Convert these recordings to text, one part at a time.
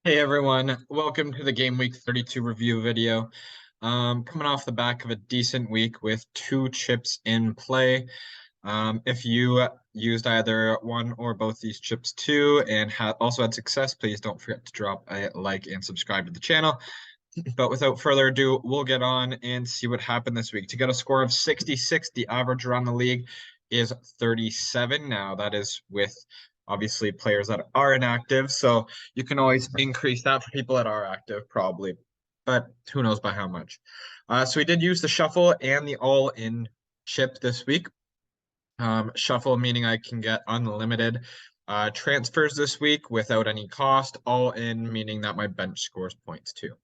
Hey everyone, welcome to the Game Week 32 review video. Coming off the back of a decent week with two chips in play. If you used either one or both these chips too and also had success, please don't forget to drop a like and subscribe to the channel. But without further ado, we'll get on and see what happened this week. To get a score of 66, the average around the league is 37. Now, that is with obviously players that are inactive. So you can always increase that for people that are active, probably. But who knows by how much. So we did use the shuffle and the all-in chip this week. Shuffle meaning I can get unlimited transfers this week without any cost. All in meaning that my bench scores points too.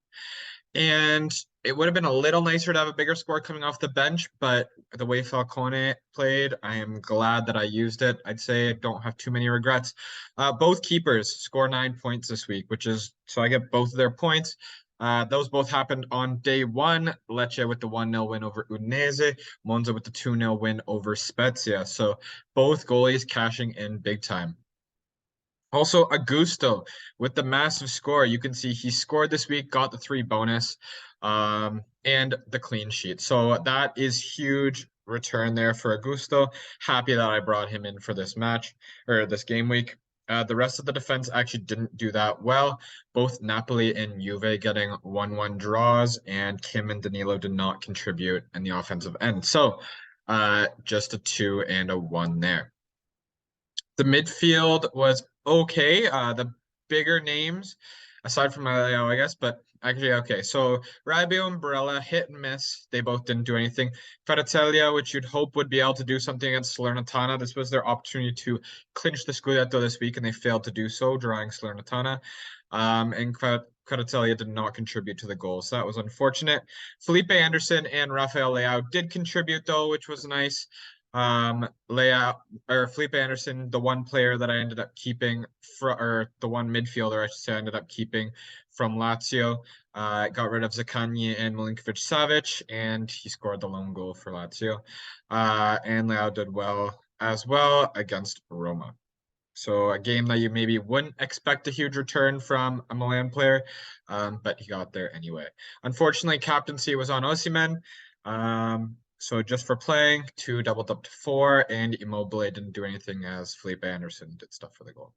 And it would have been a little nicer to have a bigger score coming off the bench, but the way Falcone played, I am glad that I used it. I'd say I don't have too many regrets. Both keepers score 9 points this week, which is so I get both of their points. Those both happened on day one. Lecce with the 1-0 win over Udinese, Monza with the 2-0 win over Spezia. So both goalies cashing in big time. Also, Augusto with the massive score. You can see he scored this week, got the 3 bonus, and the clean sheet. So that is huge return there for Augusto. Happy that I brought him in for this match or this game week. The rest of the defense actually didn't do that well. Both Napoli and Juve getting 1-1 draws, and Kim and Danilo did not contribute in the offensive end. So just a 2 and a 1 there. The midfield was okay. The bigger names, aside from Leo, I guess, but actually okay. So Rabiot and Barella hit and miss. They both didn't do anything. Kvaratskhelia, which you'd hope would be able to do something against Salernitana. This was their opportunity to clinch the Scudetto this week, and they failed to do so, drawing Salernitana. And Kvaratskhelia did not contribute to the goal, so that was unfortunate. Felipe Anderson and Rafael Leao did contribute though, which was nice. Layout or Felipe Anderson, the one player that I ended up keeping or the one midfielder I should say I ended up keeping from Lazio. Got rid of Zaccagni and Milinkovic Savic, and he scored the lone goal for Lazio. And Leao did well as well against Roma. So a game that you maybe wouldn't expect a huge return from a Milan player, but he got there anyway. Unfortunately, captaincy was on Osimhen. So just for playing, 2 doubled up to 4, and Immobile didn't do anything as Felipe Anderson did stuff for the goal.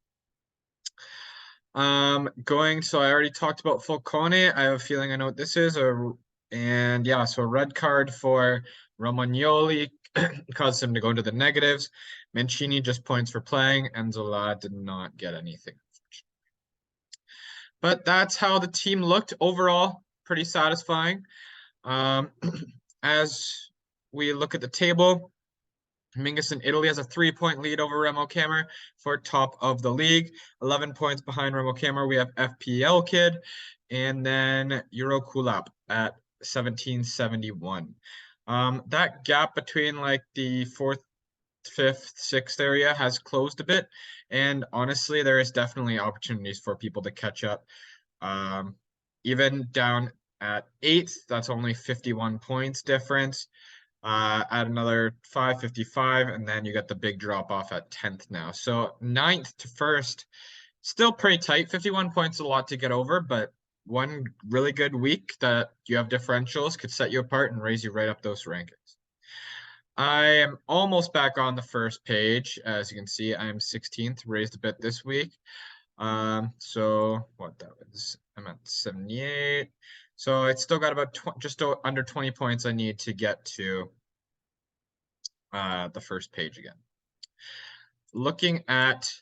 So I already talked about Falcone. I have a feeling I know what this is. And yeah, so a red card for Romagnoli caused him to go into the negatives. Mancini just points for playing, and Zola did not get anything. But that's how the team looked overall. Pretty satisfying. Um, as we look at the table, Mingus in Italy has a 3-point lead over Remo Kammer for top of the league. 11 points behind Remo Kammer. We have FPL Kid, and then Euro Kulap at 1771. That gap between like the fourth, fifth, sixth area has closed a bit, and honestly, there is definitely opportunities for people to catch up. Even down at eighth, that's only 51 points difference. Add another 555, and then you get the big drop off at 10th now. So ninth to first, still pretty tight. 51 points a lot to get over, but one really good week that you have differentials could set you apart and raise you right up those rankings. I am almost back on the first page. As you can see, I am 16th, raised a bit this week. So what that was, I'm at 78. So it's still got about just under 20 points I need to get to the first page again. Looking at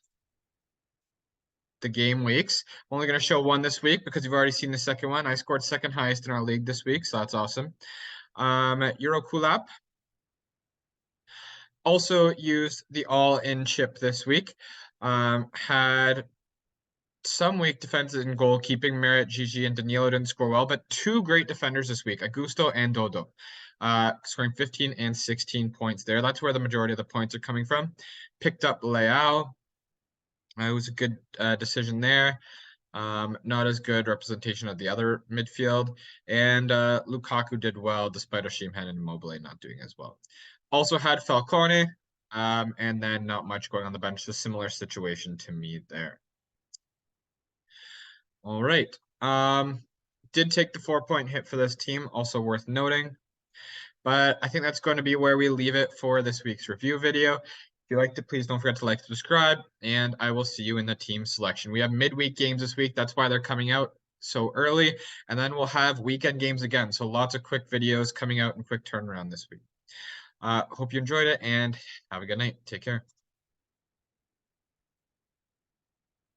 the game weeks, I'm only going to show one this week because you've already seen the second one. I scored second highest in our league this week, so that's awesome. Euro Kulap also used the all-in chip this week. Had some weak defenses in goalkeeping. Merit, Gigi, and Danilo didn't score well, but 2 great defenders this week, Augusto and Dodo, scoring 15 and 16 points there. That's where the majority of the points are coming from. Picked up Leao. It was a good decision there. Not as good representation of the other midfield. And Lukaku did well, despite Osimhen and Immobile not doing as well. Also had Falcone, and then not much going on the bench. A similar situation to me there. All right. Did take the 4-point hit for this team, also worth noting. But I think that's going to be where we leave it for this week's review video. If you liked it, please don't forget to like, subscribe, and I will see you in the team selection. We have midweek games this week. That's why they're coming out so early. And then we'll have weekend games again. So lots of quick videos coming out in quick turnaround this week. Hope you enjoyed it and have a good night. Take care.